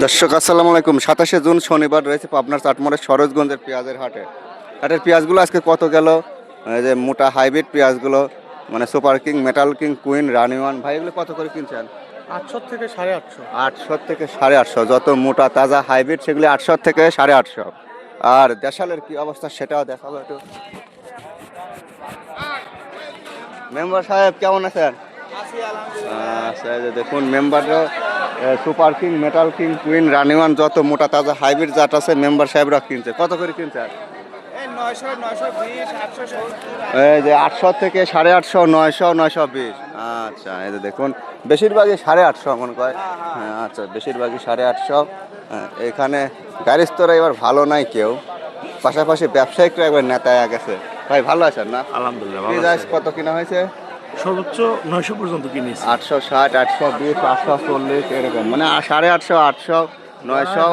দর্শক আসসালামু আলাইকুম। 27শে জুন শনিবার রয়েছে পাবনার চাটমোড়ের সরোজগঞ্জের পেঁয়াজের হাটে। হাটের পেঁয়াজগুলো আজকে কত গেল? এই যে মোটা হাইব্রিড পেঁয়াজগুলো, মানে super king, metal king, queen, Rani one, ভাই এগুলো কত করে কিনছেন? 800 থেকে 850। 800 থেকে 850। যত মোটা তাজা হাইব্রিড সেগুলি 800 থেকে 850। আর দেশালের কি অবস্থা সেটাও দেখাবো একটু। মেম্বার সাহেব কেমন আছেন? আচ্ছা, এই যে দেখুন মেম্বাররা super king, metal king, queen, Rani one যত মোটা তাজা হাইব্রিড জাত আছে মেম্বার সাহেবরা কিনছে। কত করে কিনছে? এই যে 800 থেকে 850, 900, 920। আচ্ছা, এই যে দেখুন বেশিরভাগই 850 মনে হয়। হ্যাঁ, আচ্ছা, বেশিরভাগই 850। এখানে গাড়ির স্তরে এবার ভালো নাই কেউ, পাশাপাশি ব্যবসায়িকরা একবার নেতায় গেছে। ভাই ভালো আছেন না? আলহামদুলিল্লাহ পেঁয়াজ কত কিনা হয়েছে? সর্বোচ্চ 900 পর্যন্ত কিনেছি। 860, 820, 840 এরকম, মানে 850, 800, 900,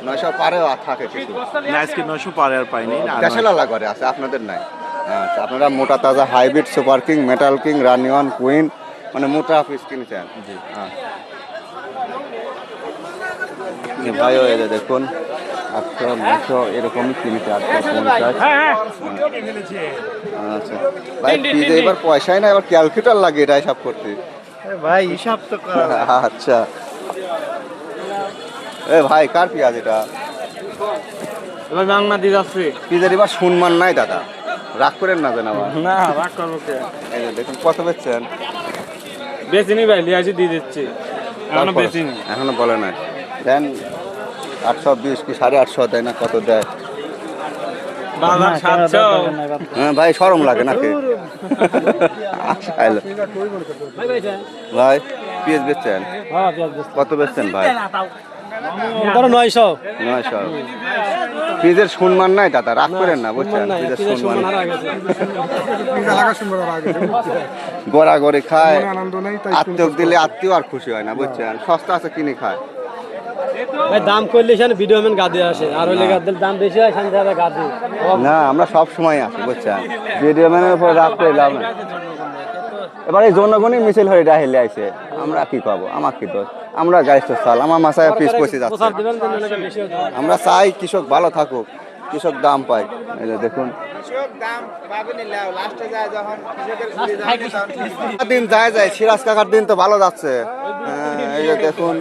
900 পারেও থাকে কিছু। আজকে 900 পারে আর পাইনি না। ক্যাশেলালা করে আছে, আপনাদের নাই। আচ্ছা, আপনারা মোটা তাজা hybrid, super king, metal king, Rani one, queen, মানে মোটা পিস কিনেছেন। জি। ভাইও এই যে দেখুন 800, 900 এরকমই কিনেছে। 850। আচ্ছা ভাই, পিজে এবার পয়সাই না, এবার ক্যালকুলেটর লাগে এটা হিসাব করতে। ভাই হিসাব তো করা। আচ্ছা, এ ভাই কার পেঁয়াজ এটা? এবার বাংলা দিয়ে যাচ্ছে। পিজের এবার সম্মান নাই দাদা, রাগ করেন না যেন আবার। না রাগ করবো কে? এই যে দেখুন কত বেচছেন? বেচিনি ভাই, লিয়াজি দিয়ে দিচ্ছি। এখনো তারপর? বেচিনি। এখনো বলে নাই। দেন 820 কি 850 দেয় না কত দেয়? বাজার 700। হ্যাঁ ভাই, শরম লাগে নাকি? আচ্ছা, এলো। ভাই পেঁয়াজ বেচছেন? কত বেচছেন ভাই? ধরো 900। 900। পেঁয়াজের সম্মান নাই দাদা, রাগ করেন না বুঝছেন। পেঁয়াজের সম্মান গড়াগড়ি খায়, আত্মীয় দিলে আত্মীয় আর খুশি হয় না বুঝছেন। সস্তা আছে কিনে খায়। ভাই দাম করলে এখানে ভিডিও ম্যান গাদি আসে, আর হইলে গাদির দাম বেশি হয়, এখানে যারা গাদি। না, আমরা সব সময় আসি বুঝছেন, ভিডিও ম্যানের উপর রাগ করে লাভ নেই। এবার এই জনগণই মিছিল হয়ে ডাহিলে আইছে, আমরা কি পাবো? আমার কি দোষ? আমরা গাড়ি তো চাল, আমার মাথায় পিস পচে যাচ্ছে। আমরা চাই কৃষক ভালো থাকুক, কৃষক দাম পায়। এই যে দেখুন দিন যায় সিরাজ কাকার দিন তো ভালো যাচ্ছে। এই যে দেখুন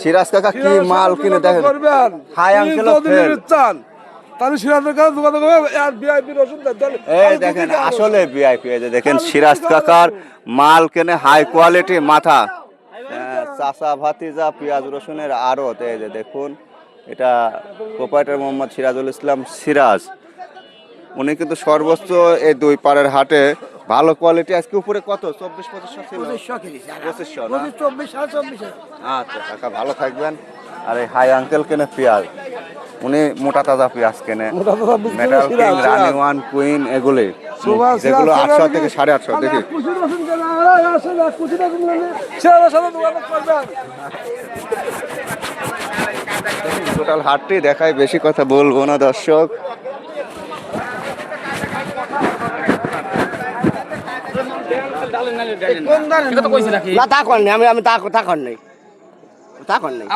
সিরাজ কাকা কি মাল কিনে দেখেন। হাই আঙ্কেল দেখেন আসলে ভিআইপি। দেখেন সিরাজ কাকার মাল কেনে হাই কোয়ালিটি মাথা। চাচা ভাতিজা পেঁয়াজ রসুনের আড়ত। এই যে দেখুন এটা প্রোপাইটার মোহাম্মদ সিরাজুল ইসলাম সিরাজ। উনি কিন্তু সর্বোচ্চ এই দুই পাড়ের হাটে ভালো কোয়ালিটি। আজকে উপরে কত 24-25 ছিল? 2500 না? আচ্ছা কাকা ভালো থাকবেন। আর এই হাই আঙ্কেল কেনে পেঁয়াজ, উনি মোটা তাজা পেঁয়াজ কেনে, মেটাল কিং, রানিওয়ান, কুইন এগুলি, যেগুলো 800 থেকে 850। দেখি টোটাল হাটটি দেখায়, বেশি কথা বলবো না দর্শক।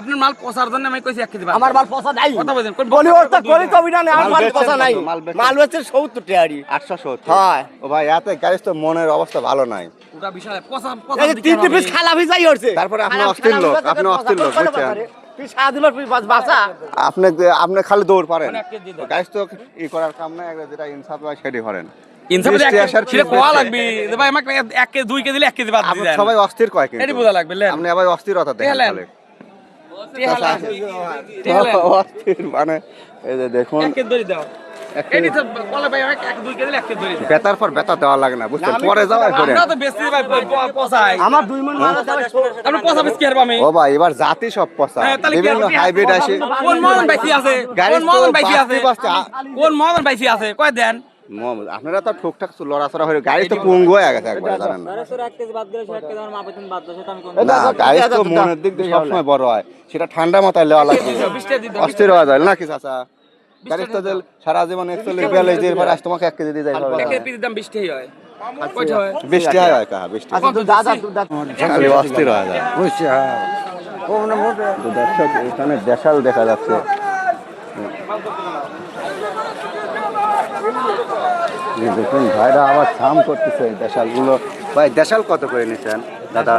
আপনার মাল পচার জন্য আমি কইছি 1 কেজি। আমার মাল পচা নাই। কথা বলেন বলি ওর তো করি তো বিনা আমার মাল পচা নাই। মাল হচ্ছে 70 টাকারি। 870। হয় ও ভাই এত গাড়ি তো মনের অবস্থা ভালো নাই। পুরা বিষয় পচা এই 3 পিস খালা ভিজাই হচ্ছে। তারপরে আপনি অস্থির লোক, আপনি অস্থির লোক বুঝছেন। তুই সাদিবার বাসা আপনি খালি দৌড় পারেন, গাড়ি তো ই করার কাম নাই। যেটা ইনসাফ হয় সেটি করেন। ইনসাফে সেটা কোয়া লাগবে যে ভাই আমাকে 1 কেজি 2 কেজি দিলে 1 কেজি বাদ আপনি দিবেন। সবাই অস্থির কয় কিন্তু এটি বোঝা লাগবে। আপনি আবার অস্থিরতা দেখেন খালি। অস্থির মানে এই যে দেখুন 1 কেজি ধরে দাও। এটি তো বলে ভাই 1 2 কেজি দিলে 1 কেজি ধরে দাও। বেতার পর বেতা দেওয়া লাগে না বুঝছেন, পরে যাওয়াই করে। আমরা তো বেশি ভাই পচাই। আমার 2 মণ মাল আছে। আপনি পচা বেশি কি হারবা আমি? ও ভাই এবার জাতি সব পচা, বিভিন্ন হাইব্রিড আসে। কোন মদন বাইসি আছে? কোন মদন বাইসি আছে? কোন মদন বাইসি আছে? কয় দেন। আপনারা তো ঠুকঠাক লড়াচড়া হয়ে গাড়ি তো পুঙ্গু হয়ে গেছে একবার, জানেন না? না গাড়ি তো মনের দিক দিয়ে সবসময় বড় হয়, সেটা ঠান্ডা মাথায় লেওয়া লাগবে, অস্থির হওয়া যায় নাকি চাচা? গাড়ি তো সারা জীবন 41 42 এর পর আজ তোমাকে 1 কেজি দিয়ে যাই হবে। 1 কেজির দাম 20 টাকাই হয়। 20 টাকা হয় কাহা 20 টাকা আচ্ছা তুই দাদা খালি অস্থির হয়ে যায় তো দর্শক এখানে দেশাল দেখা যাচ্ছে এই দেখুন ভাইরা আবার ছাম করতেছে দেশালগুলো ভাই দেশাল কত করে নিছেন দাদা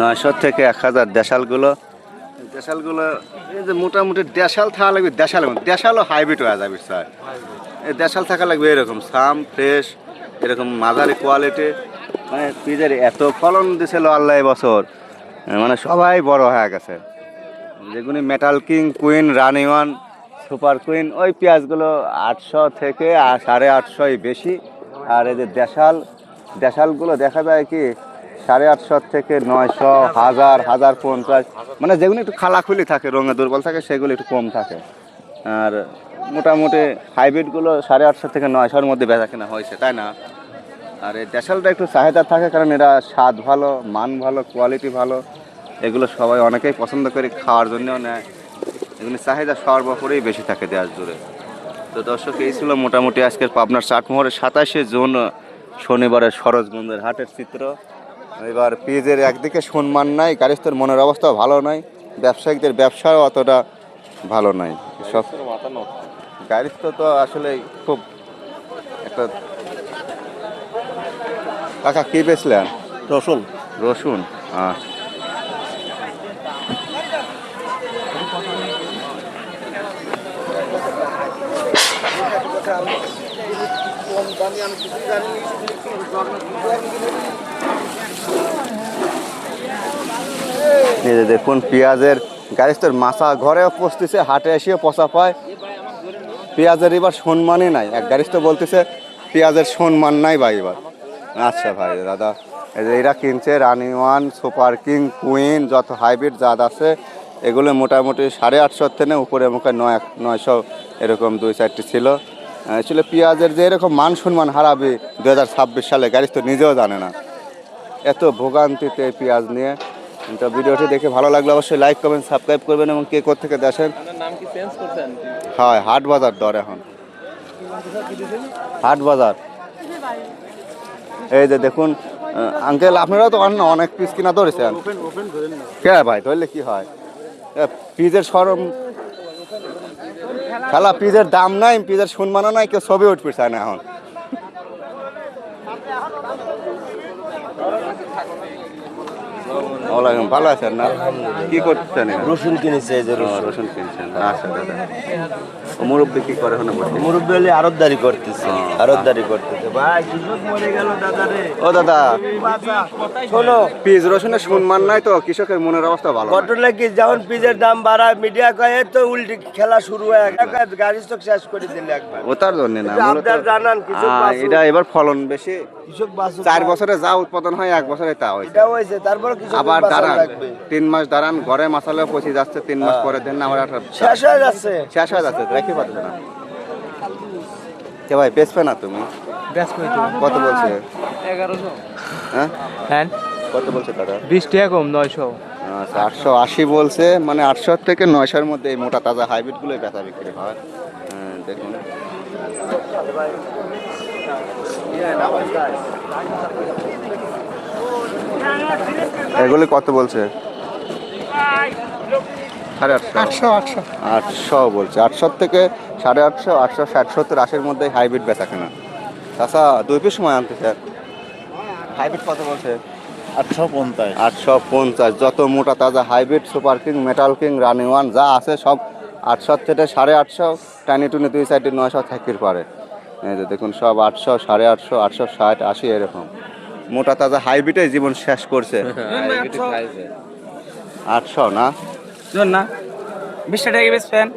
900 থেকে 1000 দেশালগুলো এই যে মোটামুটি দেশাল থাকা লাগবে দেশালও হাইব্রিড হয়ে যাবে স্যার এই দেশাল থাকা লাগবে এরকম সাম ফ্রেশ এরকম মাঝারি কোয়ালিটি মানে পিজের এত ফলন দিছিল আল্লাহ বছর মানে সবাই বড় হয়ে গেছে যেগুলি মেটাল কিং কুইন রানি ওয়ান সুপার কুইন ওই পেঁয়াজগুলো 800 থেকে 850 বেশি আর এই যে দেশালগুলো দেখা যায় কি 850 থেকে 900 1050 মানে যেগুলো একটু খালাখুলি থাকে রঙে দুর্বল থাকে সেগুলো একটু কম থাকে আর মোটামুটি হাইব্রিডগুলো 850 থেকে 900-র মধ্যে বেচা কেনা হয়েছে তাই না আর এই দেশালটা একটু চাহিদা থাকে কারণ এরা স্বাদ ভালো মান ভালো কোয়ালিটি ভালো এগুলো সবাই অনেকেই পছন্দ করে খাওয়ার জন্যও নেয় এগুলি চাহিদা সর্বোপরিই বেশি থাকে দেশ জুড়ে তো দর্শক এই ছিল মোটামুটি আজকের পাবনার চাটমোহরের 27 জুন শনিবারের সরোজগঞ্জের হাটের চিত্র এবার পেঁয়াজের একদিকে সম্মান নাই গাড়িস্থর মনের অবস্থাও ভালো নয় ব্যবসায়িকদের ব্যবসাও অতটা ভালো নয় সব গাড়িস্থ তো আসলে খুব একটা কাকা কি বেচলেন রসুন এই যে দেখুন পেঁয়াজের গাড়িস্তর মাছা ঘরেও পচতেছে হাটে এসেও পচা পায় পেঁয়াজের এবার সম্মানই নাই এক গাড়িস্থ বলতেছে পেঁয়াজের সম্মান নাই ভাই এবার আচ্ছা ভাই দাদা এই যে এরা কিনছে রানি ওয়ান সুপার কিং কুইন যত হাইব্রিড জাত আছে এগুলো মোটামুটি 850 থেকে উপরে মুখে 900 এরকম 2-4টি ছিল আসলে পেঁয়াজের যে এরকম মান সম্মান হারাবে 2026 সালে গাড়িস্থ নিজেও জানে না এত ভোগান্তিতে পেঁয়াজ নিয়ে তো ভিডিওটি দেখে ভালো লাগলে অবশ্যই লাইক কমেন্ট সাবস্ক্রাইব করবেন এবং কে কোথেকে দেখেন হ্যাঁ হাট বাজার দর এখন হাট বাজার এই যে দেখুন আঙ্কেল আপনারাও তো অনেক পিস কিনা ধরেছেন কে ভাই ধরলে কি হয় পিজের সরম খেলা পিজের দাম নাই পিজের সম্মানও নাই কেউ ছবি উঠবে চায় না এখন ভালো আছেন না কি করছেন রসুন কিনেছে এই যে রসুন কিনছেন আচ্ছা দাদা মুরব্বী কি করে এখন মুরব্বী হলে আরতদারি করতেছে ভাই কৃষক মরে গেল দাদা রে ও দাদা শোনো পিজ রসুনের সম্মান নাই তো কৃষকের মনের অবস্থা ভালো না। ঘটনা কি যখন পিজের দাম বাড়ায় মিডিয়া কয়ে তো উল্টি খেলা শুরু হয়ে গেছে গাড়ি স্টক শেষ করে দিলে একবার ও তার জন্য না মূলত আপনারা জানান কৃষক এটা এবার ফলন বেশি কৃষক বাসু 4 বছরে যা উৎপাদন হয় 1 বছরে তা হয় এটা হয়েছে তারপর কৃষক আবার দাঁড়ান 3 মাস দাঁড়ান ঘরে মাসালেও পচে যাচ্ছে 3 মাস পরে দেন না আবার শেষ হয়ে যাচ্ছে শেষ হয়ে যাচ্ছে রেখে পাচ্ছে না কে ভাই বেচবে না তুমি কত বলছে 1100 হ্যাঁ কত বলছে দাদা 20 টাকা কম 900 আচ্ছা 880 বলছে মানে 800 থেকে 900-র মধ্যে এই মোটা তাজা হাইব্রিডগুলোই বেচা বিক্রি হয় দেখুন এগুলি কত বলছে 850 বলছে 800 থেকে 850 860 70 80-র মধ্যে হাইব্রিড বেচা কেনা আচ্ছা 2 পিস সময় আনতে স্যার হাইব্রিড কত বলছে 850 যত মোটা তাজা hybrid super king metal king Rani one যা আছে সব 800 থেকে 850 টানি টুনি 2-4 900 থাকির পারে এই যে দেখুন সব 800 850 860 80 এরকম মোটা তাজা হাইব্রিডে জীবন শেষ করছে 800 না 20 টাকা বেচবেন